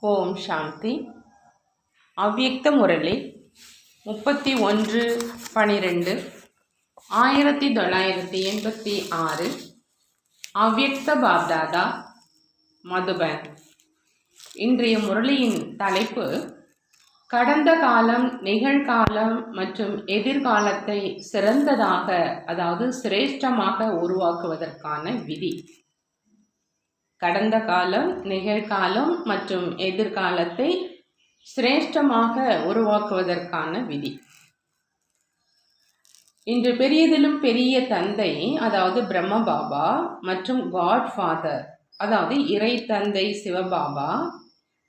ஓம் சாந்தி. அவ்யக்த முரளி 31/12/1986. அவ்யக்த பாப்தாதா, மதுபன். இன்றைய முரளியின் தலைப்பு கடந்த காலம், நிகழ்காலம் மற்றும் எதிர்காலத்தை சிறந்ததாக, அதாவது சிரேஷ்டமாக உருவாக்குவதற்கான விதி. கடந்த காலம், நிகழ்காலம் மற்றும் எதிர்காலத்தை சிரேஷ்டமாக உருவாக்குவதற்கான விதி. இன்று பெரியதிலும் பெரிய தந்தை, அதாவது பிரம்ம பாபா மற்றும் காட் ஃபாதர், அதாவது இறை தந்தை சிவபாபா,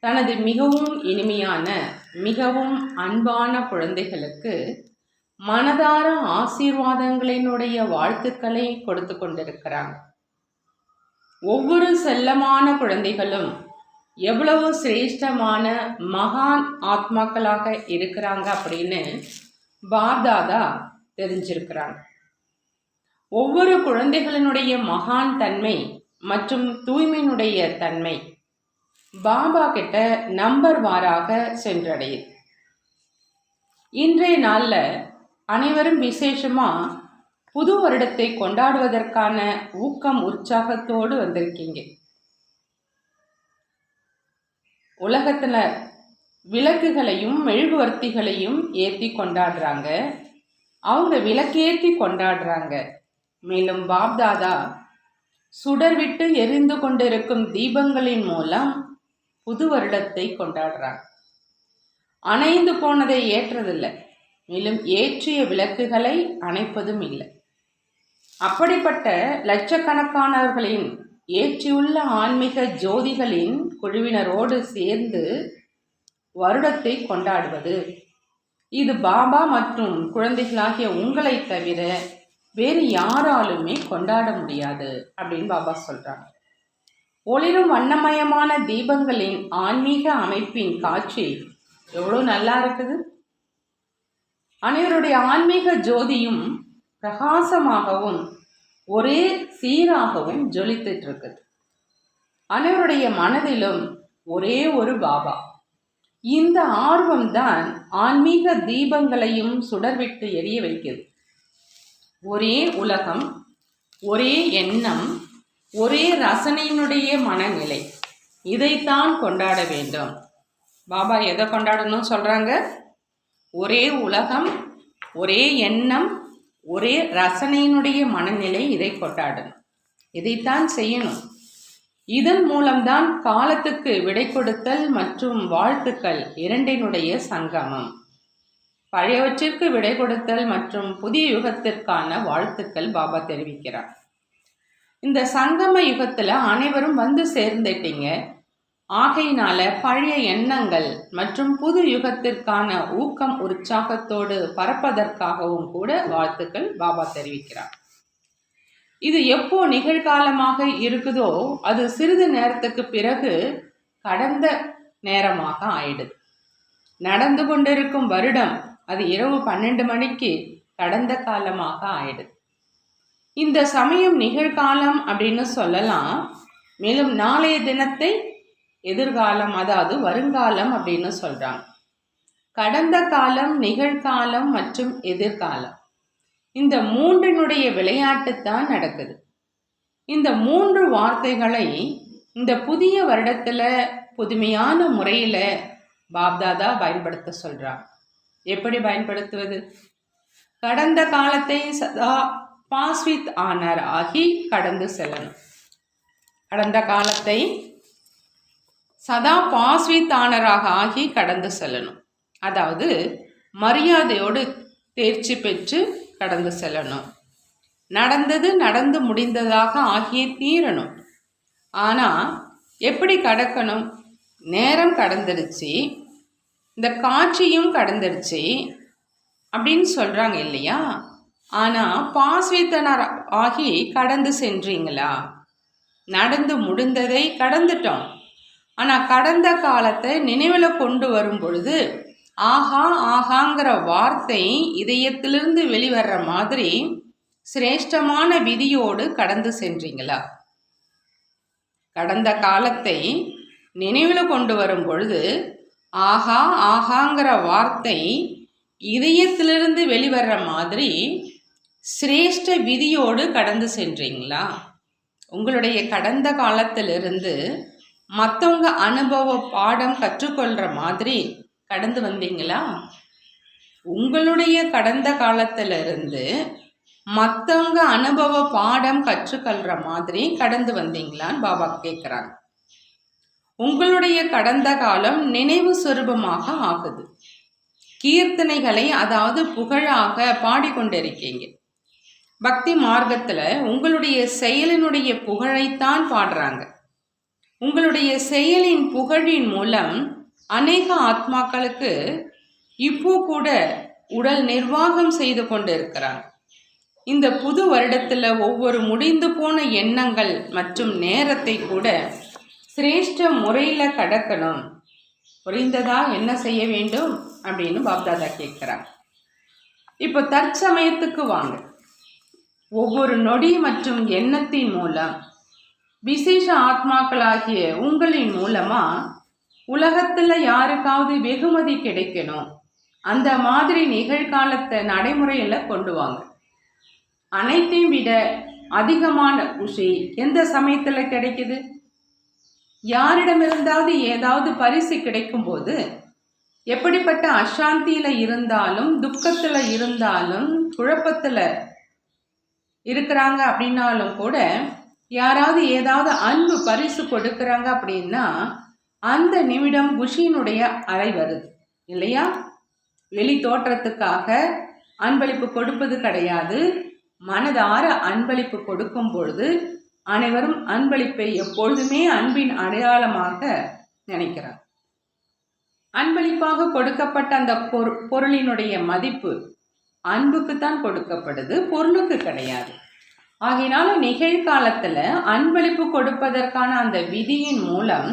தனது மிகவும் இனிமையான, மிகவும் அன்பான குழந்தைகளுக்கு மனதார ஆசீர்வாதங்களினுடைய வாழ்த்துக்களை கொடுத்து கொண்டிருக்கிறாங்க. ஒவ்வொரு செல்லமான குழந்தைகளும் எவ்வளவு சிரேஷ்டமான மகான் ஆத்மாக்களாக இருக்கிறாங்க அப்படின்னு பாப்தாதா தெரிஞ்சிருக்கிறாங்க. ஒவ்வொரு குழந்தைகளினுடைய மகான் தன்மை மற்றும் தூய்மையினுடைய தன்மை பாபா கிட்ட நம்பர் வாராக சென்றடையுது. இன்றைய நாளில் அனைவரும் விசேஷமா புது வருடத்தை கொண்டாடுவதற்கான ஊக்கம், உற்சாகத்தோடு வந்திருக்கீங்க. உலகத்துல விளக்குகளையும் மெழுகுவர்த்திகளையும் ஏற்றி கொண்டாடுறாங்க. அவங்க விளக்கேற்றி கொண்டாடுறாங்க. மேலும் பாப்தாதா சுடர்விட்டு எரிந்து கொண்டிருக்கும் தீபங்களின் மூலம் புது வருடத்தை கொண்டாடுறாங்க. அணைந்து போனதை ஏற்றதில்லை, மேலும் ஏற்றிய விளக்குகளை அணைப்பதும் இல்லை. அப்படிப்பட்ட லட்சக்கணக்கானவர்களின் ஏற்றியுள்ள ஆன்மீக ஜோதிகளின் குழுவினரோடு சேர்ந்து வருடத்தை கொண்டாடுவது, இது பாபா மற்றும் குழந்தைகளாகிய உங்களை தவிர வேறு யாராலுமே கொண்டாட முடியாது அப்படின்னு பாபா சொல்றாங்க. ஒளிரும் வண்ணமயமான தீபங்களின் ஆன்மீக அமைப்பின் காட்சி எவ்வளோ நல்லா இருக்குது. அனைவருடைய ஆன்மீக ஜோதியும் பிரகாசமாகவும் ஒரே சீராகவும் ஜொலித்துட்டு இருக்குது. அனைவருடைய மனதிலும் ஒரே ஒரு பாபா. இந்த ஆர்வம்தான் ஆன்மீக தீபங்களையும் சுடர்விட்டு எரிய வைக்கிறது. ஒரே உலகம், ஒரே எண்ணம், ஒரே ரசனையினுடைய மனநிலை, இதைத்தான் கொண்டாட வேண்டும். பாபா எதை கொண்டாடணும் சொல்றாங்க? ஒரே உலகம், ஒரே எண்ணம், ஒரே ரசனையினுடைய மனநிலை, இதை கொண்டாடணும். இதைத்தான் செய்யணும். இதன் மூலம்தான் காலத்துக்கு விடை கொடுத்தல் மற்றும் வாழ்த்துக்கள் இரண்டினுடைய சங்கமம். பழையவற்றிற்கு விடை கொடுத்தல் மற்றும் புதிய யுகத்திற்கான வாழ்த்துக்கள் பாபா தெரிவிக்கிறார். இந்த சங்கம யுகத்துல அனைவரும் வந்து சேர்ந்துட்டீங்க. ஆகையினால பழைய எண்ணங்கள் மற்றும் புது யுகத்திற்கான ஊக்கம், உற்சாகத்தோடு பறப்பதற்காகவும் கூட வாழ்த்துக்கள் பாபா தெரிவிக்கிறார். இது எப்போ நிகழ்காலமாக இருக்குதோ அது சிறிது நேரத்துக்கு பிறகு கடந்த நேரமாக ஆயிடுது. நடந்து கொண்டிருக்கும் வருடம் அது இரவு 12 மணிக்கு கடந்த காலமாக ஆயிடுது. இந்த சமயம் நிகழ்காலம் அப்படின்னு சொல்லலாம். மேலும் நாளைய தினத்தை எதிர்காலம், அதாவது வருங்காலம் அப்படின்னு சொல்றாங்க. கடந்த காலம், நிகழ்காலம் மற்றும் எதிர்காலம், இந்த மூன்றினுடைய விளையாட்டு தான் நடக்குது. இந்த 3 வார்த்தைகளை இந்த புதிய வருடத்துல புதுமையான முறையில பாப்தாதா பயன்படுத்த சொல்றாங்க. எப்படி பயன்படுத்துவது? கடந்த காலத்தை சதா பாஸ் வித் ஆனர் ஆகி கடந்து செல்லணும். கடந்த காலத்தை சதா பாஸ் வித் ஆனராக ஆகி கடந்து செல்லணும். அதாவது மரியாதையோடு தேர்ச்சி பெற்று கடந்து செல்லணும். நடந்தது நடந்து முடிந்ததாக ஆகியே தீரணும். ஆனால் எப்படி கடக்கணும்? நேரம் கடந்துருச்சு, இந்த காட்சியும் கடந்துருச்சு அப்படின்னு சொல்கிறாங்க இல்லையா? ஆனால் பாஸ் வித் ஆனர் ஆகி கடந்து சென்றீங்களா? நடந்து முடிந்ததை கடந்துட்டோம். ஆனால் கடந்த காலத்தை நினைவில் கொண்டு வரும் பொழுது ஆஹா ஆகாங்கிற வார்த்தை இதயத்திலிருந்து வெளிவர்ற மாதிரி சிரேஷ்டமான விதியோடு கடந்து சென்றீங்களா? கடந்த காலத்தை நினைவில் கொண்டு வரும் பொழுது ஆஹா ஆஹாங்கிற வார்த்தை இதயத்திலிருந்து வெளிவர்ற மாதிரி சிரேஷ்ட விதியோடு கடந்து சென்றீங்களா? உங்களுடைய கடந்த காலத்திலிருந்து மற்றவங்க அனுபவ பாடம் கற்றுக்கொள்கிற மாதிரி கடந்து வந்தீங்களா? உங்களுடைய கடந்த காலத்திலிருந்து மற்றவங்க அனுபவ பாடம் கற்றுக்கொள்கிற மாதிரி கடந்து வந்தீங்களான்னு பாபா கேட்குறாங்க. உங்களுடைய கடந்த காலம் நினைவு சொரூபமாக ஆகுது. கீர்த்தனைகளை, அதாவது புகழாக பாடிக்கொண்டிருக்கீங்க. பக்தி மார்க்கத்தில் உங்களுடைய செயலினுடைய புகழைத்தான் பாடுறாங்க. உங்களுடைய செயலின் புகழின் மூலம் அநேக ஆத்மாக்களுக்கு இப்போ கூட உடல் நிர்வாகம் செய்து கொண்டு இருக்கிறாங்க. இந்த புது வருடத்தில் ஒவ்வொரு முடிந்து போன எண்ணங்கள் மற்றும் நேரத்தை கூட சிரேஷ்ட முறையில் கடக்கணும். புரிந்ததா? என்ன செய்ய வேண்டும் அப்படின்னு பாப்தாதா கேட்குறாங்க. இப்போ தற்சமயத்துக்கு வாங்க. ஒவ்வொரு நொடி மற்றும் எண்ணத்தின் மூலம் விசேஷ ஆத்மாக்களாகிய உங்களின் மூலமா உலகத்தில் யாருக்காவது வெகுமதி கிடைக்கணும், அந்த மாதிரி நிகழ்காலத்தை நடைமுறையில் கொண்டு வாங்க. அனைத்தையும் விட அதிகமான குஷி எந்த சமயத்தில் கிடைக்குது? யாரிடமிருந்தாவது ஏதாவது பரிசு கிடைக்கும்போது, எப்படிப்பட்ட அசாந்தியில் இருந்தாலும், துக்கத்தில் இருந்தாலும், குழப்பத்தில் இருக்கிறாங்க அப்படின்னாலும் கூட, யாராவது ஏதாவது அன்பு பரிசு கொடுக்குறாங்க அப்படின்னா அந்த நிமிடம் குஷியினுடைய அலை வருது இல்லையா? வெளி தோற்றத்துக்காக அன்பளிப்பு கொடுப்பது கிடையாது. மனதார அன்பளிப்பு கொடுக்கும் பொழுது அனைவரும் அன்பளிப்பை எப்பொழுதுமே அன்பின் அடையாளமாக நினைக்கிறார். அன்பளிப்பாக கொடுக்கப்பட்ட அந்த பொருளினுடைய மதிப்பு அன்புக்குத்தான் கொடுக்கப்படுது, பொருளுக்கு கிடையாது. ஆகையினால நிகழ்காலத்தில் அன்பளிப்பு கொடுப்பதற்கான அந்த விதியின் மூலம்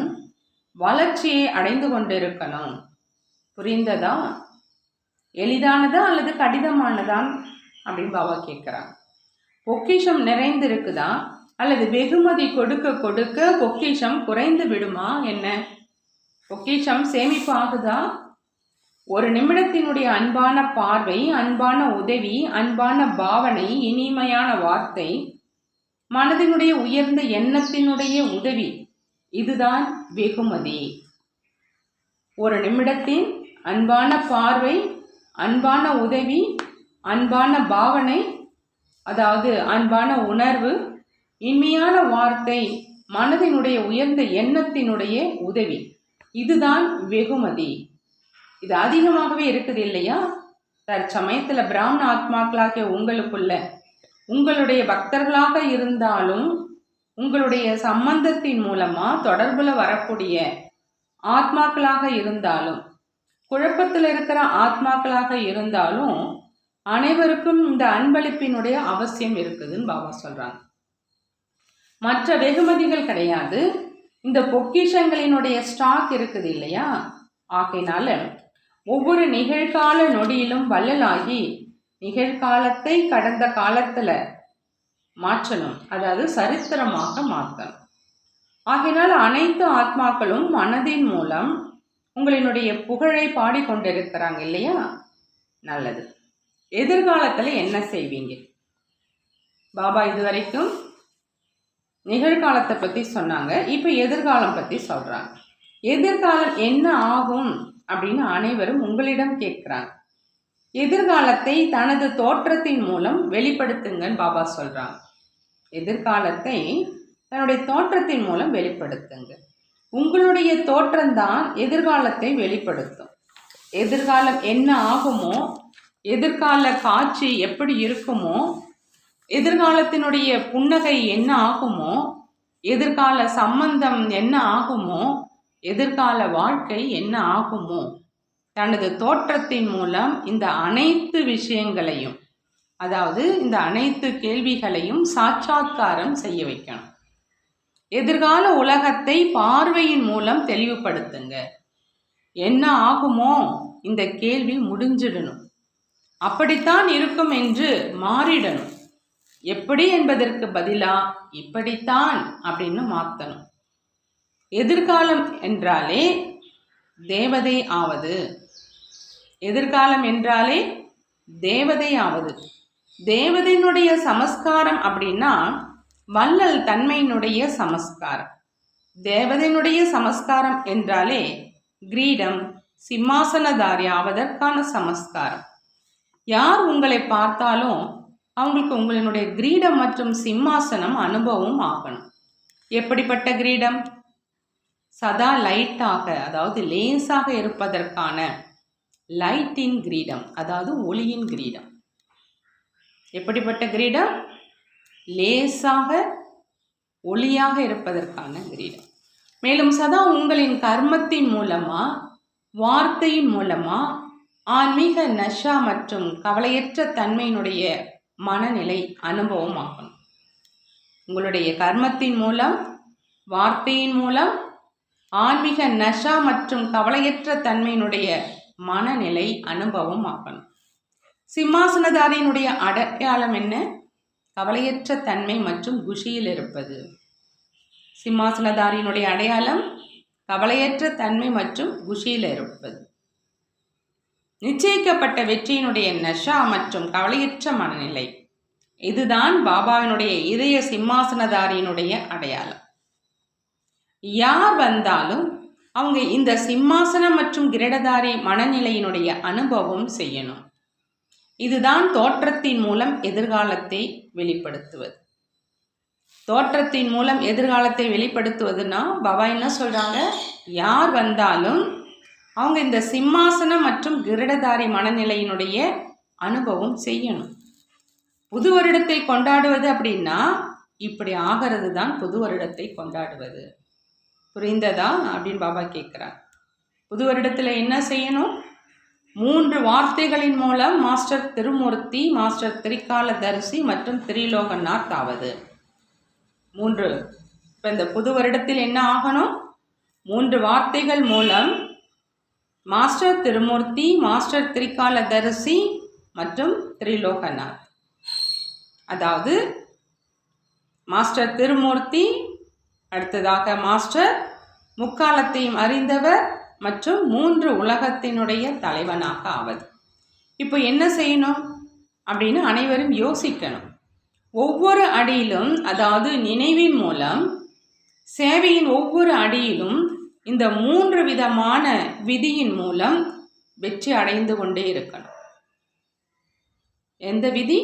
வளர்ச்சியை அடைந்து கொண்டிருக்கணும். புரிந்ததா? எளிதானதா அல்லது கடினமானதான் அப்படின்னு பாபா கேட்குறாங்க. பொக்கிஷம் நிறைந்திருக்குதா அல்லது வெகுமதி கொடுக்க கொடுக்க பொக்கிஷம் குறைந்து விடுமா? என்ன பொக்கிஷம் சேமிப்பு ஆகுதா? ஒரு நிமிடத்தினுடைய அன்பான பார்வை, அன்பான உதவி, அன்பான பாவனை, இனிமையான வார்த்தை, மனதினுடைய உயர்ந்த எண்ணத்தினுடைய உதவி, இதுதான் வெகுமதி. ஒரு நிமிடத்தின் அன்பான பார்வை, அன்பான உதவி, அன்பான பாவனை, அதாவது அன்பான உணர்வு, இனிமையான வார்த்தை, மனதினுடைய உயர்ந்த எண்ணத்தினுடைய உதவி, இதுதான் வெகுமதி. இது அதிகமாகவே இருக்குது இல்லையா? தற்சமயத்தில் பிராமண ஆத்மாக்களாகிய உங்களுக்குள்ள, உங்களுடைய பக்தர்களாக இருந்தாலும், உங்களுடைய சம்பந்தத்தின் மூலமா தொடர்புல வரக்கூடிய ஆத்மாக்களாக இருந்தாலும், குழப்பத்தில் இருக்கிற ஆத்மாக்களாக இருந்தாலும், அனைவருக்கும் இந்த அன்பளிப்பினுடைய அவசியம் இருக்குதுன்னு பாபா சொல்றாங்க. மற்ற வெகுமதிகள் கிடையாது, இந்த பொக்கிஷங்களினுடைய ஸ்டாக் இருக்குது இல்லையா? ஆகையினால ஒவ்வொரு நிகழ்கால நொடியிலும் வள்ளலாகி நிகழ்காலத்தை கடந்த காலத்துல மாற்றணும், அதாவது சரித்திரமாக மாற்றணும். ஆகையினால் அனைத்து ஆத்மாக்களும் மனதின் மூலம் உங்களினுடைய புகழை பாடிக்கொண்டிருக்கிறாங்க இல்லையா? நல்லது. எதிர்காலத்தில் என்ன செய்வீங்க? பாபா இதுவரைக்கும் நிகழ்காலத்தை பற்றி சொன்னாங்க, இப்போ எதிர்காலம் பற்றி சொல்கிறாங்க. எதிர்காலம் என்ன ஆகும் அப்படின்னு அனைவரும் உங்களிடம் கேட்குறாங்க. எதிர்காலத்தை தனது தோற்றத்தின் மூலம் வெளிப்படுத்துங்கன்னு பாபா சொல்கிறாங்க. எதிர்காலத்தை தன்னுடைய தோற்றத்தின் மூலம் வெளிப்படுத்துங்க. உங்களுடைய தோற்றம்தான் எதிர்காலத்தை வெளிப்படுத்தும். எதிர்காலம் என்ன ஆகுமோ, எதிர்கால காட்சி எப்படி இருக்குமோ, எதிர்காலத்தினுடைய புன்னகை என்ன ஆகுமோ, எதிர்கால சம்பந்தம் என்ன ஆகுமோ, எதிர்கால வாழ்க்கை என்ன ஆகுமோ, தனது தோற்றத்தின் மூலம் இந்த அனைத்து விஷயங்களையும், அதாவது இந்த அனைத்து கேள்விகளையும் சாட்சாத்காரம் செய்ய வைக்கணும். எதிர்கால உலகத்தை பார்வையின் மூலம் தெளிவுபடுத்துங்க. என்ன ஆகுமோ இந்த கேள்வி முடிஞ்சிடணும். அப்படித்தான் இருக்கும் என்று மாறிடணும். எப்படி என்பதற்கு பதிலா இப்படித்தான் அப்படின்னு மாற்றணும். எதிர்காலம் என்றாலே தேவதை ஆவது. எதிர்காலம் என்றாலே தேவதை ஆவது. தேவதையினுடைய சமஸ்காரம் அப்படின்னா வள்ளல் தன்மையினுடைய சமஸ்காரம். தேவதையினுடைய சமஸ்காரம் என்றாலே கிரீடம், சிம்மாசனதாரி ஆவதற்கான சமஸ்காரம். யார் உங்களை பார்த்தாலும் அவங்களுக்கு உங்களினுடைய கிரீடம் மற்றும் சிம்மாசனம் அனுபவம் ஆகணும். எப்படிப்பட்ட கிரீடம்? சதா லைட்டாக, அதாவது லேசாக இருப்பதற்கான லைட்டின் கிரீடம், அதாவது ஒளியின் கிரீடம். எப்படிப்பட்ட கிரீடம்? லேசாக ஒளியாக இருப்பதற்கான கிரீடம். மேலும் சதா உங்களின் கர்மத்தின் மூலமா, வார்த்தையின் மூலமா ஆன்மீக நஷா மற்றும் கவலையற்ற தன்மையினுடைய மனநிலை அனுபவம் ஆகணும். உங்களுடைய கர்மத்தின் மூலம், வார்த்தையின் மூலம் ஆன்மீக நஷா மற்றும் கவலையற்ற தன்மையினுடைய மனநிலை அனுபவம் ஆகணும். சிம்மாசனதாரியினுடைய அடையாளம் என்ன? கவலையற்ற தன்மை மற்றும் குஷியில் இருப்பது. சிம்மாசனதாரியினுடைய அடையாளம் கவலையற்ற தன்மை மற்றும் குஷியில் இருப்பது. நிச்சயிக்கப்பட்ட வெற்றியினுடைய நஷா மற்றும் கவலையற்ற மனநிலை. இதுதான் பாபாவினுடைய இதய சிம்மாசனதாரியினுடைய அடையாளம். யார் வந்தாலும் அவங்க இந்த சிம்மாசனம் மற்றும் கிரீடதாரி மனநிலையினுடைய அனுபவம் செய்யணும். இதுதான் தோற்றத்தின் மூலம் எதிர்காலத்தை வெளிப்படுத்துவது. தோற்றத்தின் மூலம் எதிர்காலத்தை வெளிப்படுத்துவதுன்னா பாபா என்ன சொல்றாங்க? யார் வந்தாலும் அவங்க இந்த சிம்மாசனம் மற்றும் கிரீடதாரி மனநிலையினுடைய அனுபவம் செய்யணும். புது வருடத்தை கொண்டாடுவது அப்படின்னா இப்படி ஆகிறது தான் புது வருடத்தை கொண்டாடுவது. புரிந்ததா அப்படின்னு பாபா கேட்குறார். புது வருடத்தில் என்ன செய்யணும்? 3 வார்த்தைகளின் மூலம் மாஸ்டர் திருமூர்த்தி, மாஸ்டர் திரிகாலதரிசி மற்றும் திரிலோகநாத் ஆவது. 3. இப்போ இந்த புது வருடத்தில் என்ன ஆகணும்? 3 வார்த்தைகள் மூலம் மாஸ்டர் திருமூர்த்தி, மாஸ்டர் திரிகாலதரிசி மற்றும் திரிலோகநாத். அதாவது மாஸ்டர் திருமூர்த்தி, அடுத்ததாக மாஸ்டர் முக்காலத்தையும் அறிந்தவர் மற்றும் 3 உலகத்தினுடைய தலைவனாக ஆவது. இப்போ என்ன செய்யணும் அப்படின்னு அனைவரும் யோசிக்கணும். ஒவ்வொரு அடியிலும், அதாவது நினைவின் மூலம் சேவையின் ஒவ்வொரு அடியிலும் இந்த 3 விதமான விதியின் மூலம் வெற்றி அடைந்து கொண்டே இருக்கணும். எந்த விதி?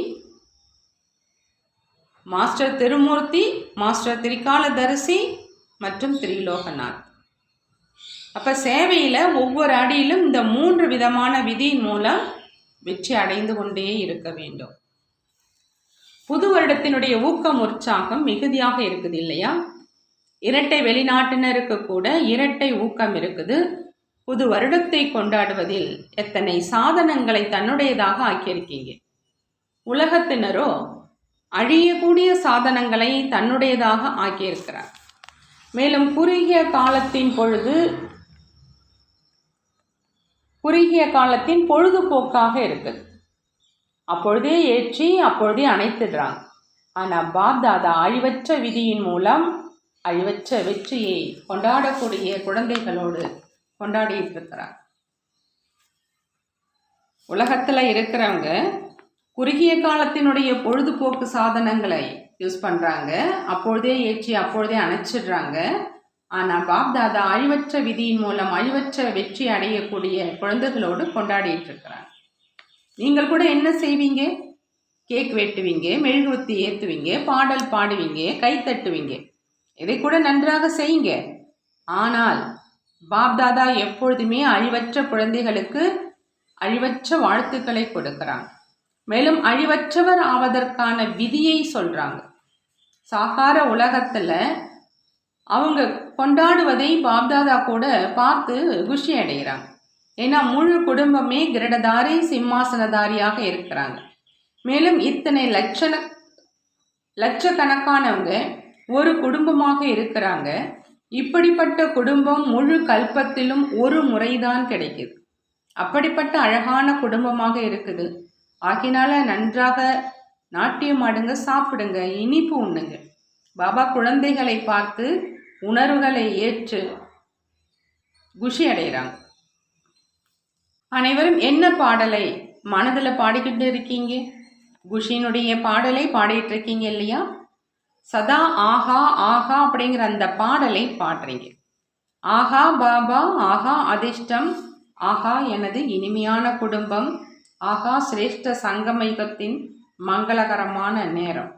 மாஸ்டர் திருமூர்த்தி, மாஸ்டர் திரிகாலதரிசி மற்றும் திரிலோகநாத். அப்போ சேவையில் ஒவ்வொரு அடியிலும் இந்த 3 விதமான விதியின் மூலம் வெற்றி அடைந்து கொண்டே இருக்க வேண்டும். புது வருடத்தினுடைய ஊக்கம் உற்சாகம் மிகுதியாக இருக்குது இல்லையா? இரட்டை வெளிநாட்டினருக்கு கூட இரட்டை ஊக்கம் இருக்குது. புது வருடத்தை கொண்டாடுவதில் எத்தனை சாதனங்களை தன்னுடையதாக ஆக்கியிருக்கீங்க. உலகத்தினரோ அழியக்கூடிய சாதனங்களை தன்னுடையதாக ஆக்கியிருக்கிறார். மேலும் குறுகிய காலத்தின் பொழுதுபோக்காக இருக்குது. அப்பொழுதே ஏற்றி அப்பொழுதே அணைத்துடுறாங்க. ஆனால் பாப்தாதா அழிவற்ற விதியின் மூலம் அழிவற்ற வெற்றியை கொண்டாடக்கூடிய குழந்தைகளோடு கொண்டாடிட்டு இருக்கிறாங்க. உலகத்தில் இருக்கிறவங்க குறுகிய காலத்தினுடைய பொழுதுபோக்கு சாதனங்களை யூஸ் பண்ணுறாங்க. அப்பொழுதே ஏற்றி அப்பொழுதே அணைச்சிடுறாங்க. ஆனால் பாப்தாதா அழிவற்ற விதியின் மூலம் அழிவற்ற வெற்றி அடையக்கூடிய குழந்தைகளோடு கொண்டாடிட்டு இருக்கிறாங்க. நீங்கள் கூட என்ன செய்வீங்க? கேக் வெட்டுவீங்க, மெழுகுவர்த்தி ஏற்றுவீங்க, பாடல் பாடுவீங்க, கை தட்டுவீங்க. இதை கூட நன்றாக செய்யுங்க. ஆனால் பாப்தாதா எப்பொழுதுமே அழிவற்ற குழந்தைகளுக்கு அழிவற்ற வாழ்த்துக்களை கொடுக்கிறாங்க. மேலும் அழிவற்றவர் ஆவதற்கான விதியை சொல்றாங்க. சாகார உலகத்துல அவங்க கொண்டாடுவதை பாப்தாதா கூட பார்த்து குஷி அடைகிறாங்க. ஏன்னா முழு குடும்பமே கிரீடதாரி சிம்மாசனதாரியாக இருக்கிறாங்க. மேலும் இத்தனை லட்சக்கணக்கானவங்க ஒரு குடும்பமாக இருக்கிறாங்க. இப்படிப்பட்ட குடும்பம் முழு கல்பத்திலும் ஒரு முறைதான் கிடைக்குது. அப்படிப்பட்ட அழகான குடும்பமாக இருக்குது. ஆகினால நன்றாக நாட்டியம் ஆடுங்க, சாப்பிடுங்க, இனிப்பு உண்ணுங்க. பாபா குழந்தைகளை பார்த்து உணர்வுகளை ஏற்று குஷி அடைகிறாங்க. அனைவரும் என்ன பாடலை மனதில் பாடிக்கிட்டு இருக்கீங்க? குஷியினுடைய பாடலை பாடிட்டு இருக்கீங்க இல்லையா? சதா ஆஹா ஆஹா அப்படிங்கிற அந்த பாடலை பாடுறீங்க. ஆஹா பாபா, ஆஹா அதிர்ஷ்டம், ஆஹா எனது இனிமையான குடும்பம், ஆஹா சிரேஷ்ட சங்கமயுகத்தின் மங்களகரமான நேரம்.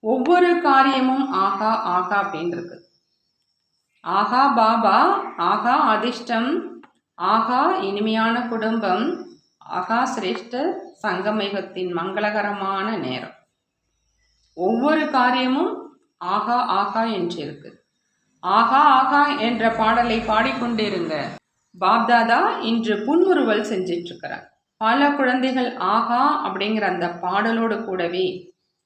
ஒவ்வொரு காரியமும் ஆஹா ஆஹா அப்படின்னு இருக்கு. ஆஹா பாபா, ஆஹா அதிர்ஷ்டம், ஆஹா இனிமையான குடும்பம், ஆஹா சிரேஷ்ட சங்கமயுகத்தின் மங்களகரமான நேரம். ஒவ்வொரு காரியமும் ஆஹா ஆஹா என்று இருக்கு. ஆஹா ஆஹா என்ற பாடலை பாடிக்கொண்டிருங்க. பாப்தாதா இன்று புன்முறுவல் செஞ்சிட்டு இருக்கிறார். பல குழந்தைகள் ஆஹா அப்படிங்கிற அந்த பாடலோடு கூடவே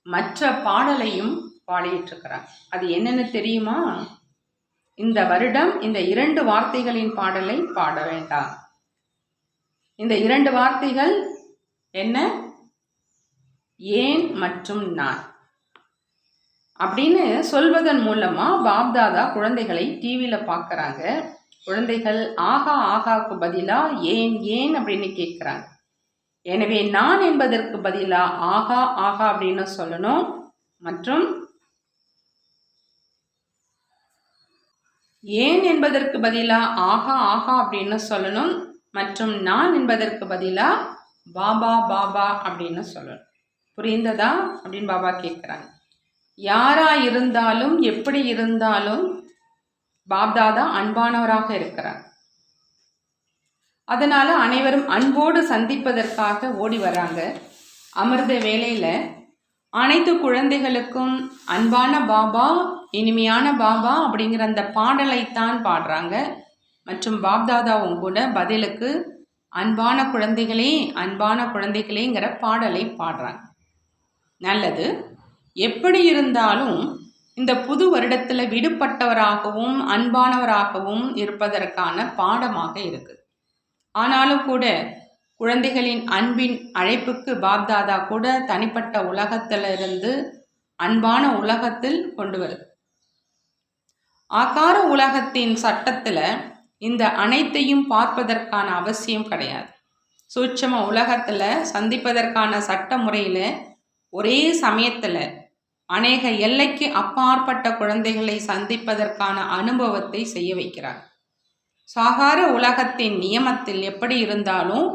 மற்ற பாடலையும் பாடிட்டு இருக்கிறாங்க. அது என்னன்னு தெரியுமா? இந்த வருடம் இந்த 2 வார்த்தைகளின் பாடலை பாட வேண்டாம். இந்த 2 வார்த்தைகள் என்ன? ஏன் மற்றும் நான் அப்படின்னு சொல்வதன் மூலமா பாப்தாதா குழந்தைகளை டிவியில் பார்க்குறாங்க. குழந்தைகள் ஆகா ஆகாவுக்கு பதிலாக ஏன் ஏன் அப்படின்னு கேட்குறாங்க. எனவே நான் என்பதற்கு பதிலாக ஆகா ஆகா அப்படின்னு சொல்லணும். மற்றும் ஏன் என்பதற்கு பதிலாக ஆகா ஆகா அப்படின்னு சொல்லணும். மற்றும் நான் என்பதற்கு பதிலாக பாபா பாபா அப்படின்னு சொல்லணும். புரிந்ததா அப்படின்னு பாபா கேட்குறாங்க. யாரா இருந்தாலும் எப்படி இருந்தாலும் பாப்தாதா அன்பானவராக இருக்கிறார். அதனால அனைவரும் அன்போடு சந்திப்பதற்காக ஓடி வராங்க. அமிர்த வேளையில் அனைத்து குழந்தைகளுக்கும் அன்பான பாபா, இனிமையான பாபா அப்படிங்கிற அந்த பாடலைத்தான் பாடுறாங்க. மற்றும் பாப்தாதாவும் கூட பதிலுக்கு அன்பான குழந்தைகளே அன்பான குழந்தைகளேங்கிற பாடலை பாடுறாங்க. நல்லது. எப்படி இருந்தாலும் இந்த புது வருடத்தில் விடுபட்டவராகவும் அன்பானவராகவும் இருப்பதற்கான பாடமாக இருக்குது. ஆனாலும் கூட குழந்தைகளின் அன்பின் அழைப்புக்கு பாப்தாதா கூட தனிப்பட்ட உலகத்திலிருந்து அன்பான உலகத்தில் கொண்டு வருது. ஆகார உலகத்தின் சட்டத்தில் இந்த அனைத்தையும் பார்ப்பதற்கான அவசியம் கிடையாது. சூட்சம உலகத்தில் சந்திப்பதற்கான சட்ட முறையில் ஒரே சமயத்தில் அநேக எல்லைக்கு அப்பாற்பட்ட குழந்தைகளை சந்திப்பதற்கான அனுபவத்தை செய்ய வைக்கிறார். சாகார உலகத்தின் நியமத்தில் எப்படி இருந்தாலும்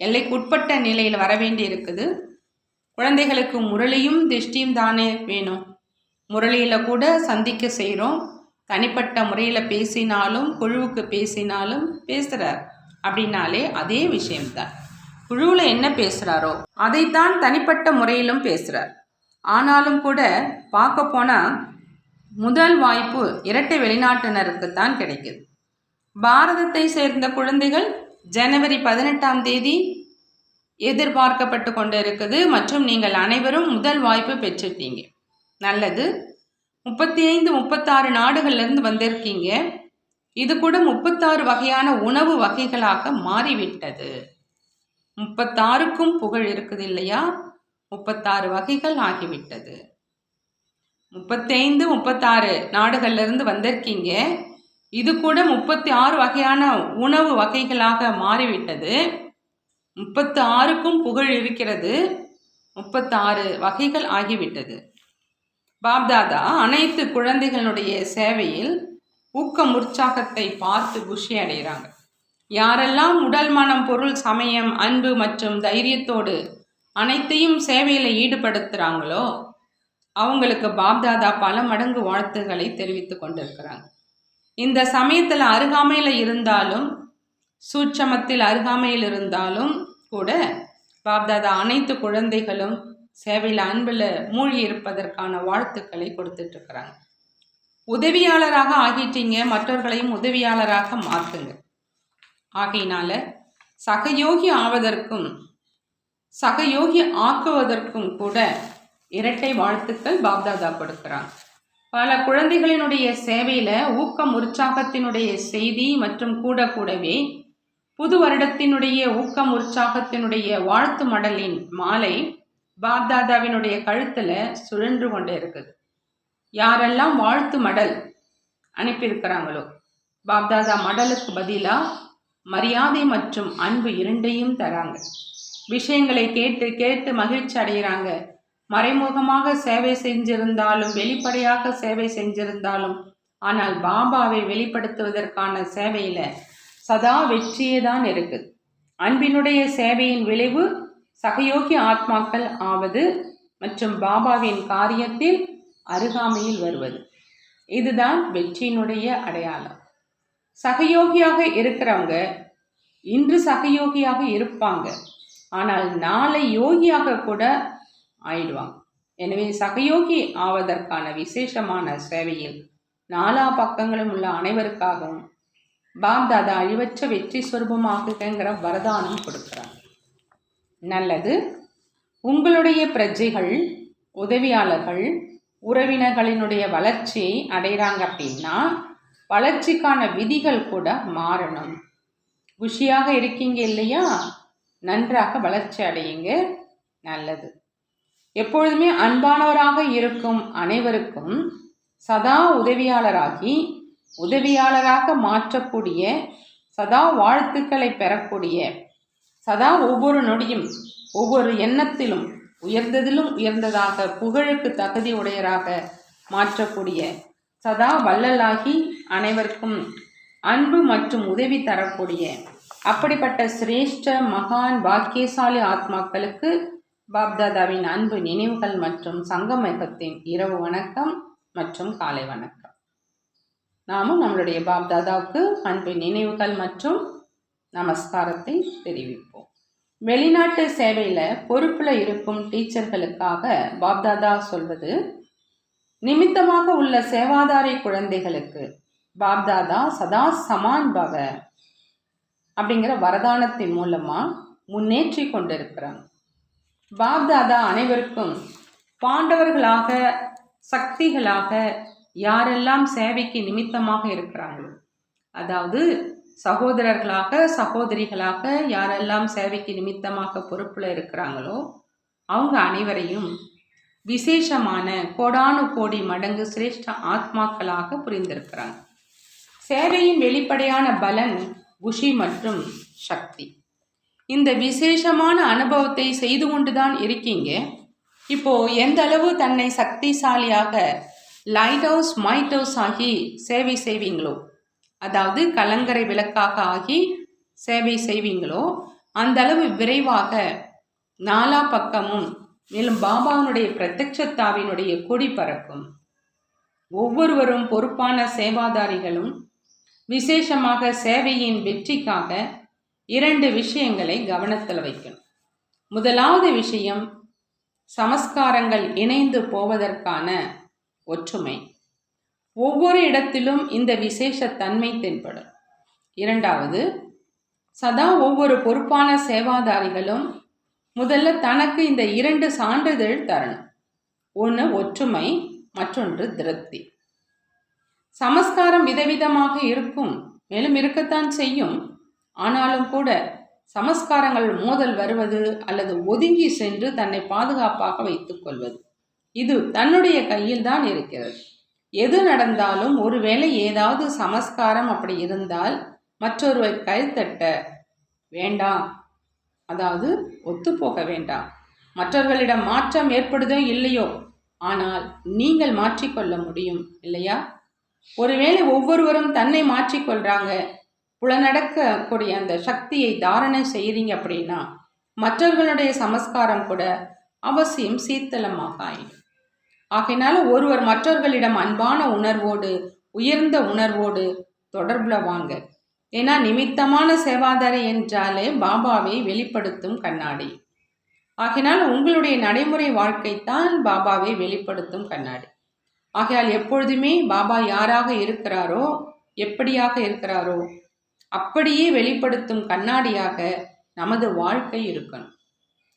எல்லைக்குட்பட்ட நிலையில் வர வேண்டி இருக்குது. குழந்தைகளுக்கு முரளியும் திருஷ்டியும் தானே வேணும். முரளியில் கூட சந்திக்க செய்கிறோம். தனிப்பட்ட முறையில் பேசினாலும் குழுவுக்கு பேசினாலும் பேசுகிறார் அப்படின்னாலே அதே விஷயம்தான். குழுவில் என்ன பேசுகிறாரோ அதைத்தான் தனிப்பட்ட முறையிலும் பேசுகிறார். ஆனாலும் கூட பார்க்க போனால் முதல் வாய்ப்பு இரட்டை வெளிநாட்டினருக்குத்தான் கிடைக்குது. பாரதத்தை சேர்ந்த குழந்தைகள் ஜனவரி 18ஆம் தேதி எதிர்பார்க்கப்பட்டு கொண்டு இருக்குது. மற்றும் நீங்கள் அனைவரும் முதல் வாய்ப்பு பெற்றுட்டீங்க. நல்லது. 35-36 நாடுகள்லேருந்து வந்திருக்கீங்க. இது கூட 36 வகையான உணவு வகைகளாக மாறிவிட்டது. 36க்கும் புகழ் இருக்குது இல்லையா? 36 வகைகள் ஆகிவிட்டது. 35-36 நாடுகள்லேருந்து வந்திருக்கீங்க. இது கூட 36 வகையான உணவு வகைகளாக மாறிவிட்டது. 36க்கும் புகழ் இருக்கிறது. 36 வகைகள் ஆகிவிட்டது. பாப்தாதா அனைத்து குழந்தைகளுடைய சேவையில் ஊக்கம் உற்சாகத்தை பார்த்து குஷி அடைகிறாங்க. யாரெல்லாம் உடல் மனம் பொருள் சமயம் அன்பு மற்றும் தைரியத்தோடு அனைத்தையும் சேவையில் ஈடுபடுத்துகிறாங்களோ அவங்களுக்கு பாப்தாதா பல மடங்கு வாழ்த்துக்களை தெரிவித்து கொண்டிருக்கிறாங்க. இந்த சமயத்தில் அருகாமையில் இருந்தாலும் சூட்சமத்தில் அருகாமையில் இருந்தாலும் கூட பாப்தாதா அனைத்து குழந்தைகளும் சேவையில் அன்பில் மூழ்கி இருப்பதற்கான வாழ்த்துக்களை கொடுத்துட்ருக்குறாங்க. உதவியாளராக ஆகிட்டீங்க, மற்றவர்களையும் உதவியாளராக மாற்றுங்க. ஆகையினால சகயோகி ஆவதற்கும் சகயோகி ஆக்குவதற்கும் கூட இரட்டை வாழ்த்துக்கள் பாப்தாதா கொடுக்குறாங்க. பல குழந்தைகளினுடைய சேவையில் ஊக்கம் உற்சாகத்தினுடைய செய்தி மற்றும் கூடவே புது வருடத்தினுடைய ஊக்கம் உற்சாகத்தினுடைய வாழ்த்து மடலின் மாலை பாப்தாதாவினுடைய கழுத்தில் சுழன்று கொண்டே இருக்குது. யாரெல்லாம் வாழ்த்து மடல் அனுப்பியிருக்கிறாங்களோ, பாப்தாதா மடலுக்கு பதிலாக மரியாதை மற்றும் அன்பு இரண்டையும் தராங்க. விஷயங்களை கேட்டு கேட்டு மகிழ்ச்சி அடைகிறாங்க. மறைமுகமாக சேவை செஞ்சிருந்தாலும் வெளிப்படையாக சேவை செஞ்சிருந்தாலும், ஆனால் பாபாவை வெளிப்படுத்துவதற்கான சேவையில சதா வெற்றியே தான் இருக்குது. அன்பினுடைய சேவையின் விளைவு சகயோகி ஆத்மாக்கள் ஆவது மற்றும் பாபாவின் காரியத்தில் அருகாமையில் வருவது. இதுதான் வெற்றியினுடைய அடையாளம். சகயோகியாக இருக்கிறவங்க இன்று சகயோகியாக இருப்பாங்க, ஆனால் நாளை யோகியாக கூட ஆயிடுவாங்க. எனவே சகயோகி ஆவதற்கான விசேஷமான சேவையில் நாலா பக்கங்களும் உள்ள அனைவருக்காகவும் பாப்தாதா அழிவற்ற வெற்றி சொரூபமாகுங்கிற வரதானம் கொடுக்குறாங்க. நல்லது. உங்களுடைய பிரஜைகள், உதவியாளர்கள், உறவினர்களினுடைய வளர்ச்சியை அடைகிறாங்க அப்படின்னா வளர்ச்சிக்கான விதிகள் கூட மாறணும். குஷியாக இருக்கீங்க இல்லையா? நன்றாக வளர்ச்சி அடையுங்க. நல்லது. எப்பொழுதுமே அன்பானவராக இருக்கும் அனைவருக்கும் சதா உதவியாளராக மாற்றக்கூடிய, சதா வாழ்த்துக்களை பெறக்கூடிய, சதா ஒவ்வொரு நொடியும் ஒவ்வொரு எண்ணத்திலும் உயர்ந்ததிலும் உயர்ந்ததாக புகழுக்கு தகுதி உடையராக மாற்றக்கூடிய, சதா வள்ளலாகி அனைவருக்கும் அன்பு மற்றும் உதவி தரக்கூடிய அப்படிப்பட்ட சிரேஷ்ட மகான் பாக்கியசாலி ஆத்மாக்களுக்கு பாப்தாதாவின் அன்பு நினைவுகள் மற்றும் சங்கமேகத்தின் இரவு வணக்கம் மற்றும் காலை வணக்கம். நாமும் நம்மளுடைய பாப்தாதாவுக்கு அன்பு நினைவுகள் மற்றும் நமஸ்காரத்தை தெரிவிப்போம். வெளிநாட்டு சேவையில் பொறுப்பில் இருக்கும் டீச்சர்களுக்காக பாப்தாதா சொல்வது, நிமித்தமாக உள்ள சேவாதாரி குழந்தைகளுக்கு பாப்தாதா சதா சமான் பவ அப்படிங்கிற வரதானத்தின் மூலமாக முன்னேற்றி கொண்டிருக்கிறாங்க. பாப்தாதா அனைவருக்கும் பாண்டவர்களாக, சக்திகளாக யாரெல்லாம் சேவைக்கு நிமித்தமாக இருக்கிறாங்களோ, அதாவது சகோதரர்களாக, சகோதரிகளாக யாரெல்லாம் சேவைக்கு நிமித்தமாக பொறுப்பில் இருக்கிறாங்களோ அவங்க அனைவரையும் விசேஷமான கோடானு கோடி மடங்கு சிரேஷ்ட ஆத்மாக்களாக புரிந்திருக்கிறாங்க. சேவையின் வெளிப்படையான பலன் குஷி மற்றும் சக்தி. இந்த விசேஷமான அனுபவத்தை செய்து கொண்டுதான் இருக்கீங்க. இப்போ எந்த அளவு தன்னை சக்திசாலியாக லைட் ஹவுஸ் மைட் ஹவுஸ் ஆகி சேவை செய்வீங்களோ, அதாவது கலங்கரை விளக்காக ஆகி சேவை செய்வீங்களோ, அந்த அளவு விரைவாக நாலா பக்கமும் மேலும் பாபாவினுடைய பிரத்யட்சத்தாவினுடைய கொடி பறக்கும். ஒவ்வொருவரும் பொறுப்பான சேவாதாரிகளும் விசேஷமாக சேவையின் வெற்றிக்காக 2 விஷயங்களை கவனத்தில் வைக்கணும். முதலாவது விஷயம், சமஸ்காரங்கள் இணைந்து போவதற்கான ஒற்றுமை. ஒவ்வொரு இடத்திலும் இந்த விசேஷ தன்மை தென்படும். 2வது, சதா ஒவ்வொரு பொறுப்பான சேவாதாரிகளும் முதல்ல தனக்கு இந்த 2 சான்றிதழ் தரணும். ஒன்று ஒற்றுமை, மற்றொன்று திருப்தி. சமஸ்காரம் விதவிதமாக இருக்கும், மேலும் இருக்கத்தான் செய்யும். ஆனாலும் கூட சமஸ்காரங்கள் மோதல் வருவது அல்லது ஒதுங்கி சென்று தன்னை பாதுகாப்பாக வைத்துக் கொள்வது, இது தன்னுடைய கையில் தான் இருக்கிறது. எது நடந்தாலும் ஒருவேளை ஏதாவது சமஸ்காரம் அப்படி இருந்தால் மற்றொருவர் கைத்தட்ட வேண்டாம், அதாவது ஒத்துப்போக வேண்டாம். மற்றவர்களிடம் மாற்றம் ஏற்படுதோ இல்லையோ, ஆனால் நீங்கள் மாற்றிக்கொள்ள முடியும் இல்லையா? ஒருவேளை ஒவ்வொருவரும் தன்னை மாற்றிக்கொள்றாங்க, புலநடக்கக்கூடிய அந்த சக்தியை தாரணை செய்கிறீங்க அப்படின்னா மற்றவர்களுடைய சமஸ்காரம் கூட அவசியம் சீத்தளமாக ஆயிடும். ஆகையினால ஒருவர் மற்றவர்களிடம் அன்பான உணர்வோடு, உயர்ந்த உணர்வோடு தொடர்புல வாங்க. ஏன்னா நிமித்தமான சேவாதாரி என்றாலே பாபாவை வெளிப்படுத்தும் கண்ணாடி. ஆகையினால் உங்களுடைய நடைமுறை வாழ்க்கை தான் பாபாவை வெளிப்படுத்தும் கண்ணாடி. ஆகையால் எப்பொழுதுமே பாபா யாராக இருக்கிறாரோ, எப்படியாக இருக்கிறாரோ அப்படியே வெளிப்படுத்தும் கண்ணாடியாக நமது வாழ்க்கை இருக்கணும்.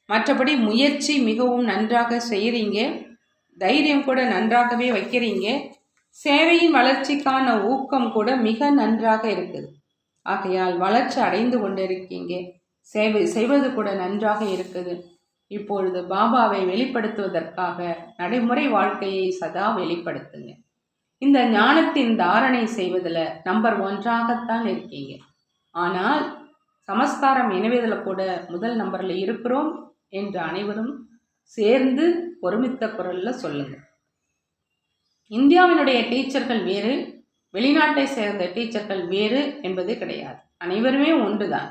மற்றபடி முயற்சி மிகவும் நன்றாக செய்கிறீங்க, தைரியம் கூட நன்றாகவே வைக்கிறீங்க, சேவையின் வளர்ச்சிக்கான ஊக்கம் கூட மிக நன்றாக இருக்குது. ஆகையால் வளர்ச்சி அடைந்து கொண்டிருக்கீங்க, சேவை செய்வது கூட நன்றாக இருக்குது. இப்பொழுது பாபாவை வெளிப்படுத்துவதற்காக நடைமுறை வாழ்க்கையை சதா வெளிப்படுத்துங்க. இந்த ஞானத்தின் தாரணை செய்வதில் நம்பர் 1ஆகத்தான் இருக்கீங்க. ஆனால் சமஸ்காரம் இணைவதில் கூட முதல் நம்பரில் இருக்கிறோம் என்று அனைவரும் சேர்ந்து ஒருமித்த குரலில் சொல்லுங்கள். இந்தியாவினுடைய டீச்சர்கள் வேறு, வெளிநாட்டை சேர்ந்த டீச்சர்கள் வேறு என்பது கிடையாது. அனைவருமே ஒன்றுதான்.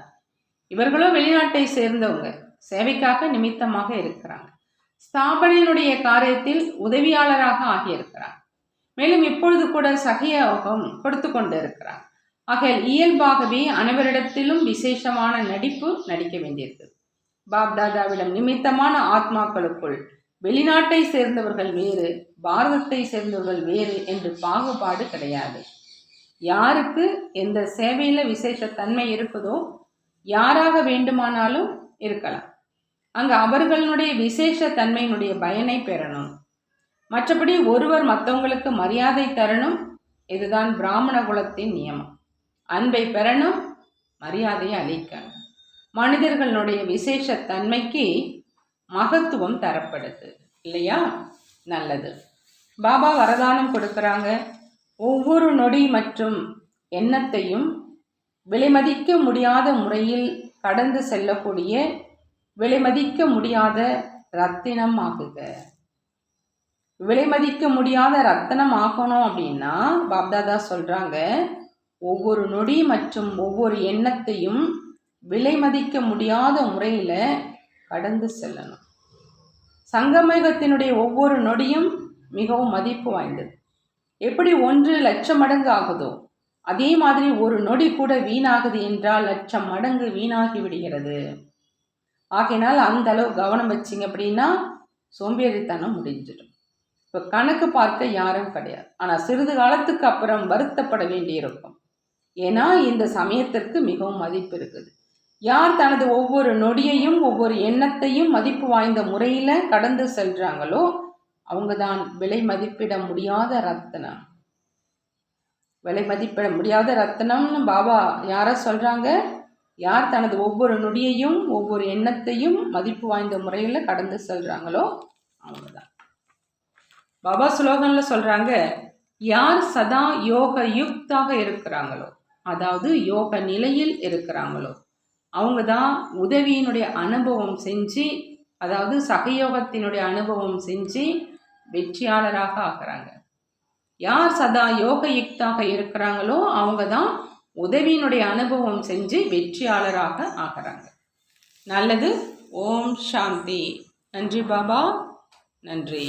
இவர்களும் வெளிநாட்டை சேர்ந்தவங்க, சேவைக்காக நிமித்தமாக இருக்கிறாங்க. ஸ்தாபனையினுடைய காரியத்தில் உதவியாளராக ஆகியிருக்கிறாங்க. மேலும் இப்பொழுது கூட சகயோகம் கொடுத்து கொண்டு இருக்கிறாங்க. ஆகையால் இயல்பாகவே அனைவரிடத்திலும் விசேஷமான நடிப்பு நடிக்க வேண்டியிருக்கிறது. பாப்தாதாவிடம் நிமித்தமான ஆத்மாக்களுக்குள் வெளிநாட்டை சேர்ந்தவர்கள் வேறு, பாரதத்தை சேர்ந்தவர்கள் வேறு என்று பாகுபாடு கிடையாது. யாருக்கு எந்த சேவையில் விசேஷ தன்மை இருக்குதோ யாராக வேண்டுமானாலும் இருக்கலாம். அங்கே அவர்களுடைய விசேஷ தன்மையினுடைய பயனை பெறணும். மற்றபடி ஒருவர் மற்றவங்களுக்கு மரியாதை தரணும். இதுதான் பிராமண குலத்தின் நியமம். அன்பை பெறணும், மரியாதையை அளிக்கணும். மனிதர்களுடைய விசேஷ தன்மைக்கு மகத்துவம் தரப்படுது இல்லையா? நல்லது. பாபா வரதானம் கொடுக்குறாங்க. ஒவ்வொரு நொடி மற்றும் எண்ணத்தையும் விலைமதிக்க முடியாத முறையில் கடந்து செல்லக்கூடிய விலைமதிக்க முடியாத ரத்தினம் ஆகுக. விலைமதிக்க முடியாத ரத்தினம் ஆகணும் அப்படின்னா பாப்தாதா சொல்றாங்க, ஒவ்வொரு நொடி மற்றும் ஒவ்வொரு எண்ணத்தையும் விலை மதிக்க முடியாத முறையில் கடந்து செல்லணும். சங்கமயுகத்தினுடைய ஒவ்வொரு நொடியும் மிகவும் மதிப்பு வாய்ந்தது. எப்படி 1,00,000 மடங்கு ஆகுதோ அதே மாதிரி ஒரு நொடி கூட வீணாகுது என்றால் 1,00,000 மடங்கு வீணாகி விடுகிறது. ஆகையினால் அந்த அளவு கவனம் வச்சிங்க அப்படின்னா சோம்பேறித்தனம் முடிஞ்சிடும். இப்போ கணக்கு பார்க்க யாரும் கிடையாது. ஆனால் சிறிது காலத்துக்கு அப்புறம் வருத்தப்பட வேண்டியிருக்கும். ஏன்னா இந்த சமயத்திற்கு மிகவும் மதிப்பு இருக்குது. யார் தனது ஒவ்வொரு நொடியையும் ஒவ்வொரு எண்ணத்தையும் மதிப்பு வாய்ந்த முறையில் கடந்து செல்றாங்களோ அவங்க தான் விலை மதிப்பிட முடியாத ரத்தினம். விலை மதிப்பிட முடியாத ரத்தினம்னு பாபா யார சொல்றாங்க? யார் தனது ஒவ்வொரு நொடியையும் ஒவ்வொரு எண்ணத்தையும் மதிப்பு வாய்ந்த முறையில் கடந்து செல்றாங்களோ அவங்க தான். பாபா ஸ்லோகன்ல சொல்றாங்க, யார் சதா யோக யுக்தாக இருக்கிறாங்களோ, அதாவது யோக நிலையில் இருக்கிறாங்களோ அவங்க தான் உதவியினுடைய அனுபவம் செஞ்சு, அதாவது சகயோகத்தினுடைய அனுபவம் செஞ்சு வெற்றியாளராக ஆகிறாங்க. யார் சதா யோக யுக்தாக இருக்கிறாங்களோ அவங்க தான் உதவியினுடைய அனுபவம் செஞ்சு வெற்றியாளராக ஆகிறாங்க. நல்லது. ஓம் சாந்தி. நன்றி பாபா, நன்றி.